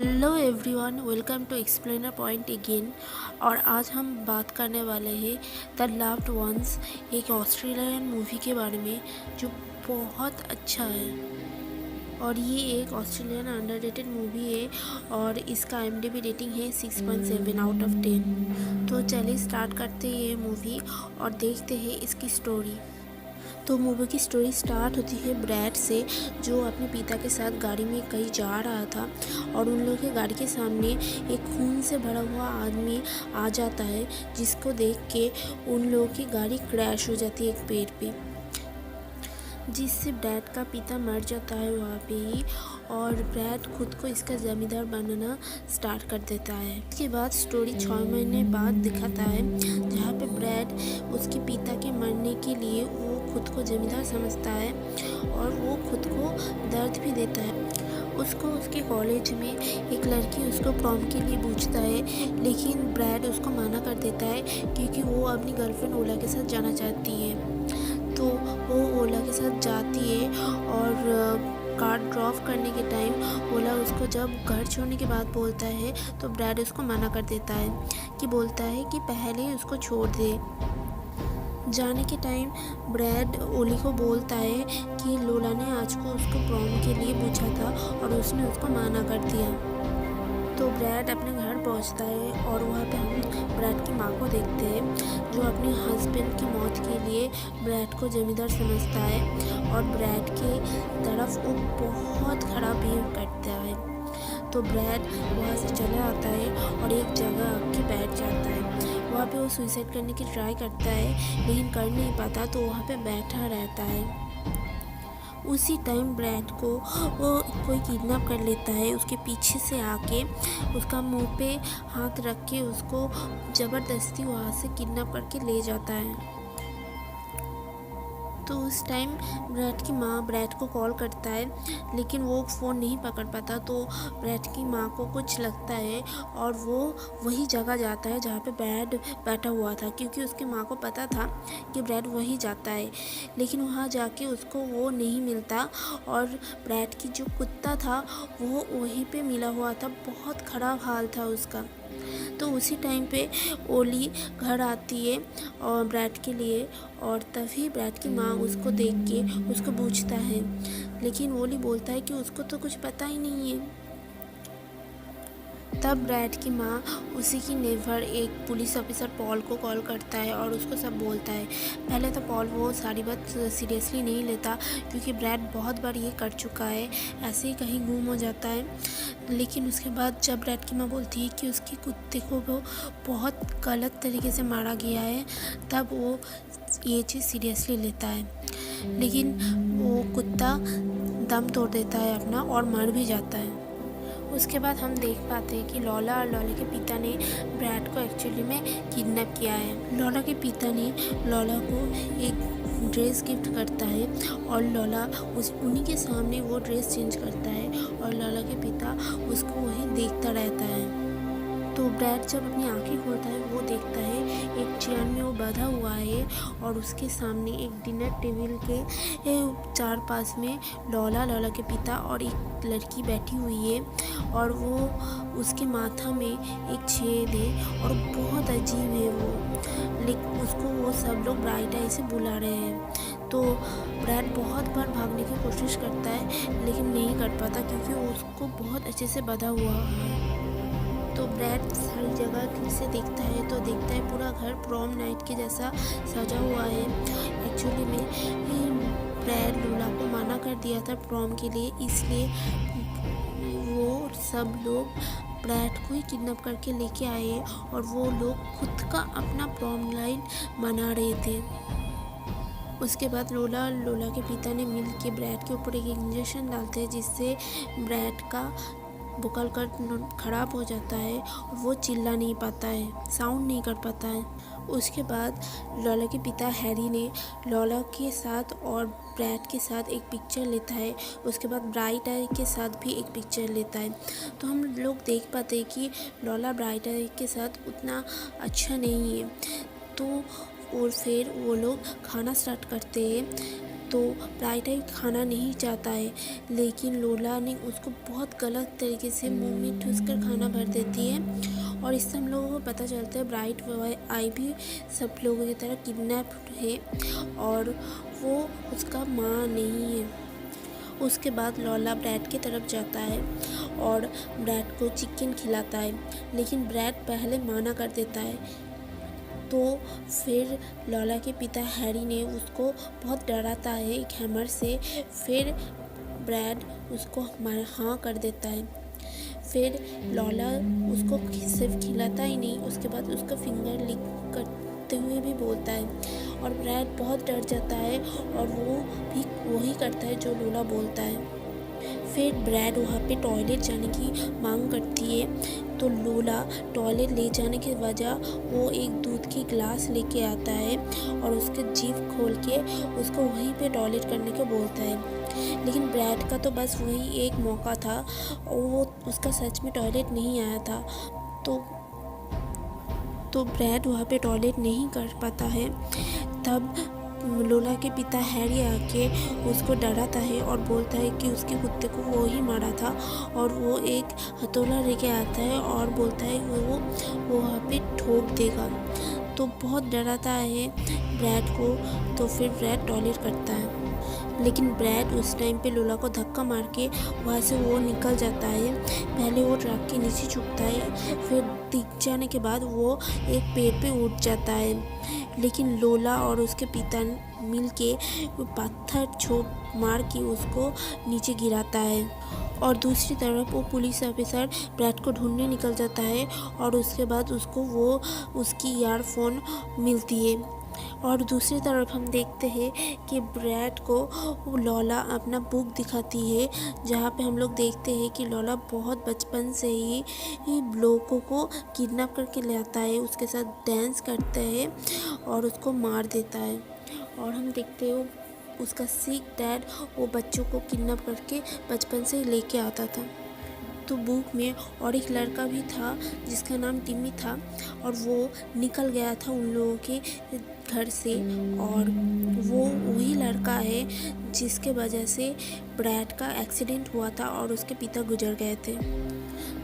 Hello everyone, welcome to explainer point again. और आज हम बात करने वाले हैं द लव्ड वंस, एक ऑस्ट्रेलियन मूवी के बारे में जो बहुत अच्छा है। और ये एक ऑस्ट्रेलियन अंडररेटेड मूवी है और इसका IMDb रेटिंग है 6.7 आउट ऑफ 10। तो चलिए स्टार्ट करते हैं ये मूवी और देखते हैं इसकी स्टोरी। तो मूवी की स्टोरी स्टार्ट होती है ब्रैड से, जो अपने पिता के साथ गाड़ी में कहीं जा रहा था और उन लोगों के गाड़ी के सामने एक खून से भरा हुआ आदमी आ जाता है, जिसको देख के उन लोगों की गाड़ी क्रैश हो जाती है एक पेड़ पे, जिससे ब्रैड का पिता मर जाता है वहाँ पे ही। और ब्रैड खुद को इसका ज़मींदार बनना स्टार्ट कर देता है। इसके बाद स्टोरी 6 महीने बाद दिखाता है, जहाँ पे ब्रैड उसके पिता के मरने के लिए वो खुद को ज़मींदार समझता है और वो खुद को दर्द भी देता है। उसको उसके कॉलेज में एक लड़की उसको प्रॉम के लिए पूछता है, लेकिन ब्रैड उसको मना कर देता है क्योंकि वो अपनी गर्लफ्रेंड ओला के साथ जाना चाहती है। तो वो ओला के साथ जाती है और कार ड्रॉप करने के टाइम ओला उसको जब घर छोड़ने के बाद बोलता है तो ब्रैड उसको मना कर देता है, कि बोलता है कि पहले ही उसको छोड़ दे। जाने के टाइम ब्रैड ओली को बोलता है कि लोला ने आज को उसको प्रॉम के लिए पूछा था और उसने उसको मना कर दिया। तो ब्रैड अपने घर पहुंचता है और वहाँ पे हम ब्रैड की माँ को देखते हैं, जो अपने हस्बैंड की मौत के लिए ब्रैड को जमींदार समझता है और ब्रैड के तरफ वो बहुत खराब बिहेव करता है। तो ब्रैड वहाँ से चला आता है और एक जगह आके बैठ जाता है। वहाँ पे वो सुसाइड करने की ट्राई करता है, लेकिन कर नहीं पाता, तो वहाँ पे बैठा रहता है। उसी टाइम ब्रैड को वो कोई किडनैप कर लेता है, उसके पीछे से आके उसका मुंह पे हाथ रख के उसको ज़बरदस्ती वहाँ से किडनैप करके ले जाता है। तो उस टाइम ब्रैड की माँ ब्रैड को कॉल करता है, लेकिन वो फ़ोन नहीं पकड़ पाता। तो ब्रैड की माँ को कुछ लगता है और वो वही जगह जाता है जहाँ पे ब्रैड बैठा हुआ था, क्योंकि उसकी माँ को पता था कि ब्रैड वही जाता है। लेकिन वहाँ जाके उसको वो नहीं मिलता और ब्रैड की जो कुत्ता था वो वहीं पे मिला हुआ था। बहुत ख़राब हाल था उसका। तो उसी टाइम पे ओली घर आती है और ब्रैड के लिए, और तभी ब्रैड की माँ उसको देख के उसको पूछता है, लेकिन ओली बोलता है कि उसको तो कुछ पता ही नहीं है। तब ब्रैड की माँ उसी की नेबर एक पुलिस ऑफिसर पॉल को कॉल करता है और उसको सब बोलता है। पहले तो पॉल वो सारी बात सीरियसली नहीं लेता, क्योंकि ब्रैड बहुत बार ये कर चुका है, ऐसे ही कहीं गुम हो जाता है। लेकिन उसके बाद जब ब्रैड की माँ बोलती है कि उसके कुत्ते को वो बहुत गलत तरीके से मारा गया है, तब वो ये चीज़ सीरियसली लेता है। लेकिन वो कुत्ता दम तोड़ देता है अपना और मर भी जाता है। उसके बाद हम देख पाते हैं कि लॉला और लॉला के पिता ने ब्रैड को एक्चुअली में किडनैप किया है। लॉला के पिता ने लॉला को एक ड्रेस गिफ्ट करता है और लॉला उन्हीं के सामने वो ड्रेस चेंज करता है और लॉला के पिता उसको वहीं देखता रहता है। तो ब्रैड जब अपनी आंखें खोलता है वो देखता है एक चेयर में वो बंधा हुआ है और उसके सामने एक डिनर टेबल के चार पास में लॉला के पिता और एक लड़की बैठी हुई है, और वो उसके माथा में एक छेद है और बहुत अजीब है वो, लेकिन उसको वो सब लोग ब्राइट आई से बुला रहे हैं। तो ब्रैड बहुत बार भागने की कोशिश करता है, लेकिन नहीं कर पाता क्योंकि उसको बहुत अच्छे से बंधा हुआ है। तो ब्रैड सारी जगह फिर से देखता है, तो देखता है पूरा घर प्रॉम नाइट के जैसा सजा हुआ है। एक्चुअली में ब्रैड लोला को मना कर दिया था प्रॉम के लिए, इसलिए वो सब लोग ब्रैड को ही किडनैप करके लेके आए और वो लोग खुद का अपना प्रॉम नाइट मना रहे थे। उसके बाद लोला के पिता ने मिल के ब्रैड के ऊपर एक इंजेक्शन डालते हैं, जिससे ब्रैड का वोकल कॉर्ड ख़राब हो जाता है और वो चिल्ला नहीं पाता है, साउंड नहीं कर पाता है। उसके बाद लॉला के पिता हैरी ने लॉला के साथ और ब्रैड के साथ एक पिक्चर लेता है। उसके बाद ब्राइट आई के साथ भी एक पिक्चर लेता है। तो हम लोग देख पाते हैं कि लॉला ब्राइट आई के साथ उतना अच्छा नहीं है। तो और फिर वो लोग खाना स्टार्ट करते हैं। तो तो ब्राइट आई खाना नहीं चाहता है, लेकिन लोला ने उसको बहुत गलत तरीके से मुंह में ठूस कर खाना भर देती है। और इससे हम लोगों को पता चलता है ब्राइट आई भी सब लोगों की तरह किडनैप्ड है और वो उसका माँ नहीं है। उसके बाद लोला ब्रैड की तरफ जाता है और ब्रैड को चिकन खिलाता है, लेकिन ब्रैड पहले माना कर देता है। तो फिर लोला के पिता हैरी ने उसको बहुत डराता है एक हैमर से। फिर ब्रैड उसको हाँ कर देता है। फिर लोला उसको सिर्फ खिलाता ही नहीं, उसके बाद उसका फिंगर लिक करते हुए भी बोलता है और ब्रैड बहुत डर जाता है और वो भी वही करता है जो लोला बोलता है। फिर ब्रैड वहाँ पे टॉयलेट जाने की मांग करती है, तो लोला टॉयलेट ले जाने की वजह वो एक दूध की गिलास लेके आता है और उसके जीभ खोल के उसको वहीं पे टॉयलेट करने को बोलता है। लेकिन ब्रैड का तो बस वही एक मौका था और वो उसका सच में टॉयलेट नहीं आया था, तो ब्रैड वहाँ पे टॉयलेट नहीं कर पाता है। तब लोला के पिता हैरी आके उसको डराता है और बोलता है कि उसके कुत्ते को वो ही मारा था, और वो एक हथौड़ा लेके आता है और बोलता है वो वहाँ पे ठोक देगा। तो बहुत डराता है ब्रैड को। तो फिर ब्रैड टॉयलेट करता है, लेकिन ब्रैड उस टाइम पे लोला को धक्का मार के वहाँ से वो निकल जाता है। पहले वो ट्रक के नीचे छुपता है, फिर दिख जाने के बाद वो एक पेड़ पे उठ जाता है, लेकिन लोला और उसके पिता मिल के पत्थर छोड़ मार के उसको नीचे गिराता है। और दूसरी तरफ वो पुलिस ऑफिसर ब्रैड को ढूंढने निकल जाता है और उसके बाद उसको वो उसकी ईयरफोन मिलती है। और दूसरी तरफ हम देखते हैं कि ब्रैड को लोला अपना बुक दिखाती है, जहाँ पे हम लोग देखते हैं कि लोला बहुत बचपन से ही लोगों को किडनैप करके ले आता है, उसके साथ डांस करता है और उसको मार देता है। और हम देखते हैं उसका सिक डैड वो बच्चों को किडनैप करके बचपन से ही लेके आता था। तो बुक में और एक लड़का भी था जिसका नाम टिमी था, और वो निकल गया था उन लोगों के घर से, और वो वही लड़का है जिसके वजह से ब्रैड का एक्सीडेंट हुआ था और उसके पिता गुजर गए थे।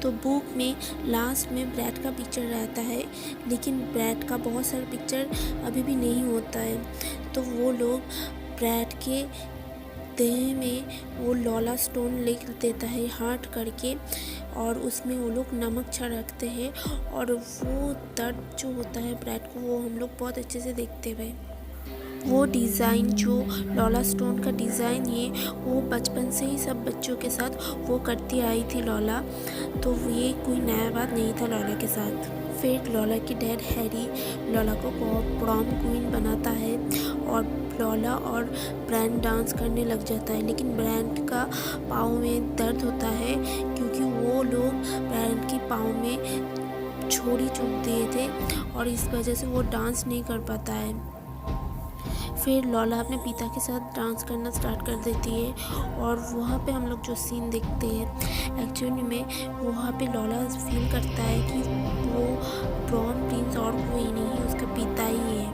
तो बुक में लास्ट में ब्रैड का पिक्चर रहता है, लेकिन ब्रैड का बहुत सारा पिक्चर अभी भी नहीं होता है। तो वो लोग ब्रैड के देह में वो लोला स्टोन लिख देता है हार्ट करके, और उसमें वो लोग नमक छिड़कते हैं, और वो दर्द जो होता है ब्रैड को वो हम लोग बहुत अच्छे से देखते हुए। वो डिज़ाइन जो लोला स्टोन का डिज़ाइन है वो बचपन से ही सब बच्चों के साथ वो करती आई थी लोला, तो ये कोई नया बात नहीं था लोला के साथ। फिर लोला के डैड हैरी लोला को प्रॉम क्वीन बनाता है और लोला और ब्रैंड डांस करने लग जाता है, लेकिन ब्रैंड का पाँव में दर्द होता है क्योंकि वो लोग ब्रैंड के पाँव में छोड़ी चुभ दिए थे और इस वजह से वो डांस नहीं कर पाता है। फिर लोला अपने पिता के साथ डांस करना स्टार्ट कर देती है, और वहाँ पे हम लोग जो सीन देखते हैं एक्चुअली में वहाँ पे लोला फील करता है कि वो प्रॉम प्रिंस और कोई नहीं है, उसका पिता ही है।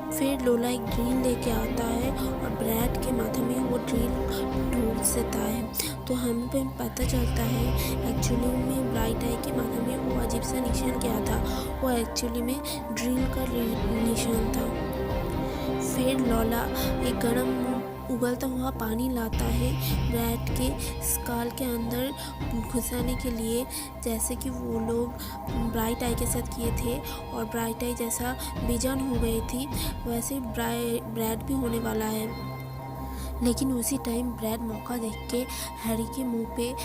फिर लोला एक ड्रिल लेके आता है और ब्रैड के माथे में वो ड्रिल ढूंढ देता है। तो हमें पे पता चलता है एक्चुअली में ब्राइट आई के माथे में वो अजीब सा निशान क्या था, वो एक्चुअली में ड्रिल का निशान था। फिर लोला एक गर्म उबलता हुआ पानी लाता है ब्रैड के स्काल के अंदर घुसाने के लिए, जैसे कि वो लोग ब्राइट आई के साथ किए थे, और ब्राइट आई जैसा बेजान हो गई थी वैसे ब्रैड भी होने वाला है। लेकिन उसी टाइम ब्रैड मौका देख के हैरी के मुंह पे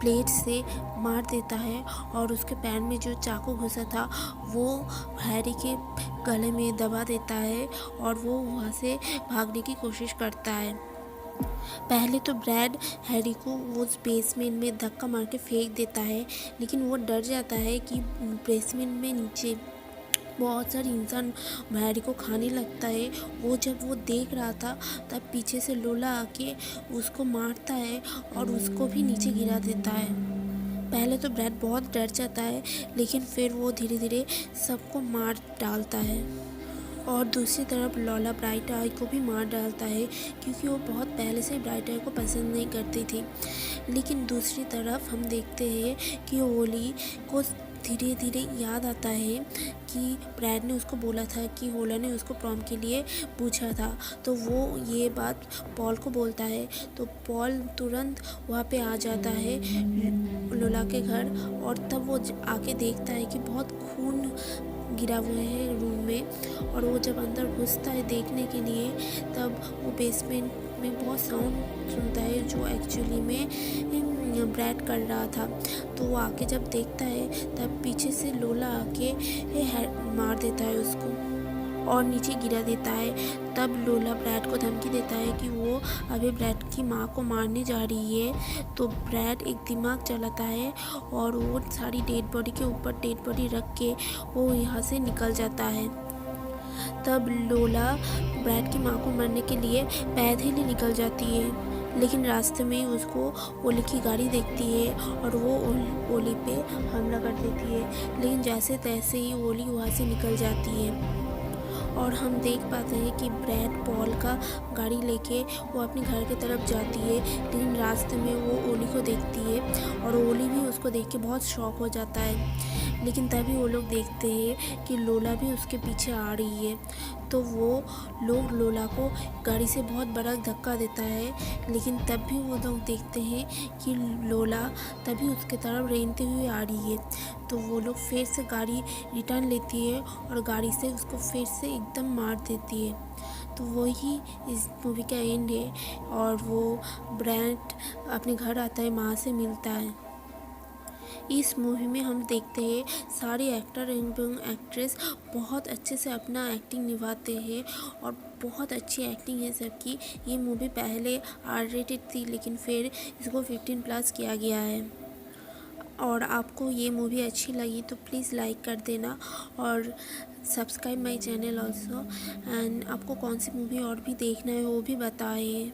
प्लेट से मार देता है, और उसके पैर में जो चाकू घुसा था वो हैरी के गले में दबा देता है और वो वहाँ से भागने की कोशिश करता है। पहले तो ब्रैड हैरी को वो बेसमेंट में धक्का मार के फेंक देता है, लेकिन वो डर जाता है कि बेसमेंट में नीचे बहुत सारे इंसान हैरी को खाने लगता है। वो जब वो देख रहा था तब पीछे से लोला आके उसको मारता है और उसको भी नीचे गिरा देता है। पहले तो ब्रैड बहुत डर जाता है, लेकिन फिर वो धीरे धीरे सबको मार डालता है। और दूसरी तरफ लोला ब्राइट आई को भी मार डालता है क्योंकि वो बहुत पहले से ब्राइट आई को पसंद नहीं करती थी। लेकिन दूसरी तरफ हम देखते हैं कि ओली को धीरे धीरे याद आता है कि ब्रैड ने उसको बोला था कि ओला ने उसको प्रॉम के लिए पूछा था, तो वो ये बात पॉल को बोलता है। तो पॉल तुरंत वहाँ पे आ जाता है लोला के घर, और तब वो आके देखता है कि बहुत खून गिरा हुआ है रूम में। और वो जब अंदर घुसता है देखने के लिए, तब वो बेसमेंट में बहुत साउंड सुनता है जो एक्चुअली में ब्रैड कर रहा था। तो वो आके जब देखता है तब पीछे से लोला आके मार देता है उसको और नीचे गिरा देता है। तब लोला ब्रैड को धमकी देता है कि वो अभी ब्रैड की माँ को मारने जा रही है। तो ब्रैड एक दिमाग चलाता है और वो सारी डेड बॉडी के ऊपर डेड बॉडी रख के वो यहाँ से निकल जाता है। तब लोला ब्रैड की माँ को मारने के लिए पैदल ही निकल जाती है, लेकिन रास्ते में उसको ओली की गाड़ी देखती है और वो ओली पे हमला कर देती है। लेकिन जैसे तैसे ही ओली वहाँ से निकल जाती है और हम देख पाते हैं कि ब्रैड पॉल का गाड़ी लेके वो अपने घर की तरफ जाती है। लेकिन रास्ते में वो ओली को देखती है और ओली भी उसको देख के बहुत शॉक हो जाता है। लेकिन तभी वो लोग देखते हैं कि लोला भी उसके पीछे आ रही है। तो वो लोग लोला को गाड़ी से बहुत बड़ा धक्का देता है, लेकिन तब भी वो लोग देखते हैं कि लोला तभी उसके तरफ रेंगते हुए आ रही है। तो वो लोग फिर से गाड़ी रिटर्न लेती है और गाड़ी से उसको फिर से एकदम मार देती है। तो वही इस मूवी का एंड है और वो ब्रैड अपने घर आता है, माँ से मिलता है। इस मूवी में हम देखते हैं सारे एक्टर एवं एक्ट्रेस बहुत अच्छे से अपना एक्टिंग निभाते हैं और बहुत अच्छी एक्टिंग है सबकी। ये मूवी पहले R-rated थी, लेकिन फिर इसको 15+ किया गया है। और आपको ये मूवी अच्छी लगी तो प्लीज़ लाइक कर देना और subscribe my channel also. And आपको कौन सी मूवी और भी देखना है वो भी बताएं।